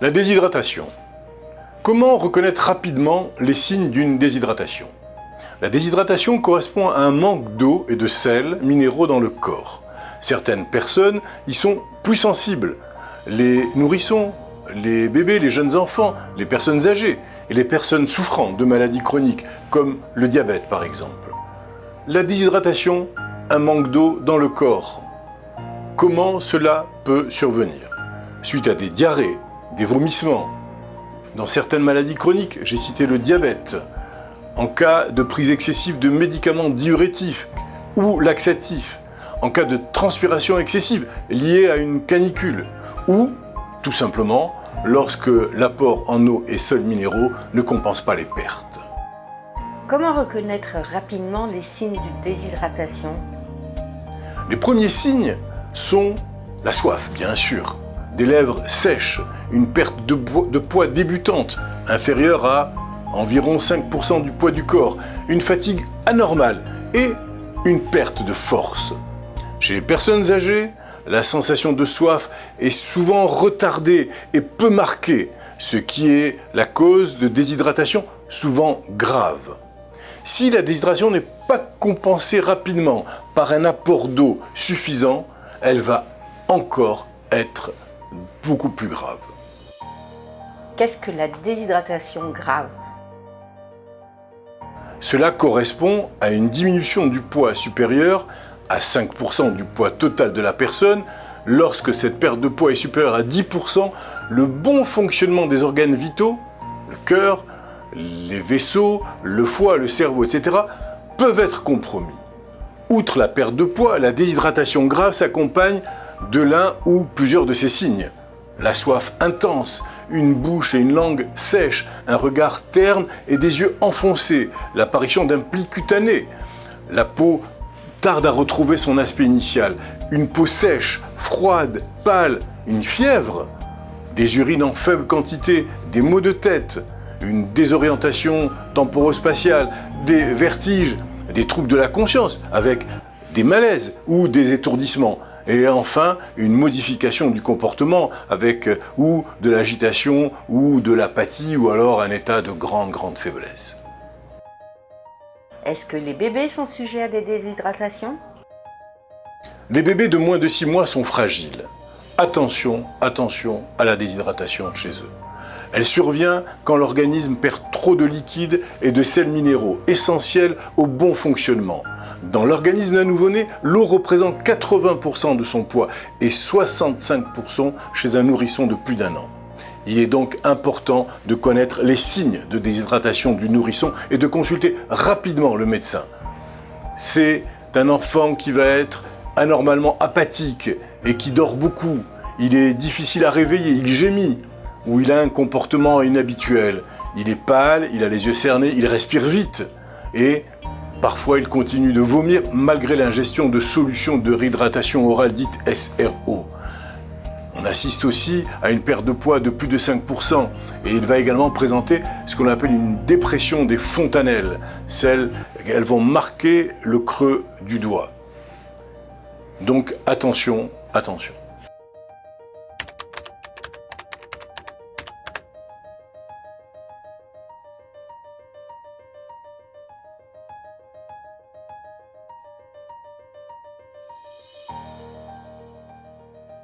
La déshydratation. Comment reconnaître rapidement les signes d'une déshydratation? La déshydratation correspond à un manque d'eau et de sels minéraux dans le corps. Certaines personnes y sont plus sensibles. Les nourrissons, les bébés, les jeunes enfants, les personnes âgées et les personnes souffrant de maladies chroniques comme le diabète par exemple. La déshydratation, un manque d'eau dans le corps. Comment cela peut survenir? Suite à des diarrhées, des vomissements. Dans certaines maladies chroniques, j'ai cité le diabète. En cas de prise excessive de médicaments diurétiques ou laxatifs. En cas de transpiration excessive liée à une canicule. Ou, tout simplement, lorsque l'apport en eau et sels minéraux ne compense pas les pertes. Comment reconnaître rapidement les signes de déshydratation? Les premiers signes sont la soif, bien sûr, des lèvres sèches, une perte de poids débutante, inférieure à environ 5% du poids du corps, une fatigue anormale et une perte de force. Chez les personnes âgées, la sensation de soif est souvent retardée et peu marquée, ce qui est la cause de déshydratation souvent grave. Si la déshydratation n'est pas compensée rapidement par un apport d'eau suffisant, elle va encore être beaucoup plus grave. Qu'est-ce que la déshydratation grave? Cela correspond à une diminution du poids supérieur à 5% du poids total de la personne. Lorsque cette perte de poids est supérieure à 10%, le bon fonctionnement des organes vitaux, le cœur, les vaisseaux, le foie, le cerveau, etc., peuvent être compromis. Outre la perte de poids, la déshydratation grave s'accompagne de l'un ou plusieurs de ces signes. La soif intense, une bouche et une langue sèches, un regard terne et des yeux enfoncés, l'apparition d'un pli cutané. La peau tarde à retrouver son aspect initial, une peau sèche, froide, pâle, une fièvre, des urines en faible quantité, des maux de tête, une désorientation temporospatiale, des vertiges, des troubles de la conscience avec des malaises ou des étourdissements. Et enfin, une modification du comportement avec ou de l'agitation ou de l'apathie ou alors un état de grande faiblesse. Est-ce que les bébés sont sujets à des déshydratations? Les bébés de moins de 6 mois sont fragiles. Attention à la déshydratation chez eux. Elle survient quand l'organisme perd trop de liquide et de sels minéraux, essentiels au bon fonctionnement. Dans l'organisme d'un nouveau-né, l'eau représente 80% de son poids et 65% chez un nourrisson de plus d'1 an. Il est donc important de connaître les signes de déshydratation du nourrisson et de consulter rapidement le médecin. C'est un enfant qui va être anormalement apathique et qui dort beaucoup. Il est difficile à réveiller, il gémit ou il a un comportement inhabituel. Il est pâle, il a les yeux cernés, il respire vite et parfois il continue de vomir malgré l'ingestion de solutions de réhydratation orale dite SRO. On assiste aussi à une perte de poids de plus de 5% et il va également présenter ce qu'on appelle une dépression des fontanelles. Elles vont marquer le creux du doigt. Donc attention.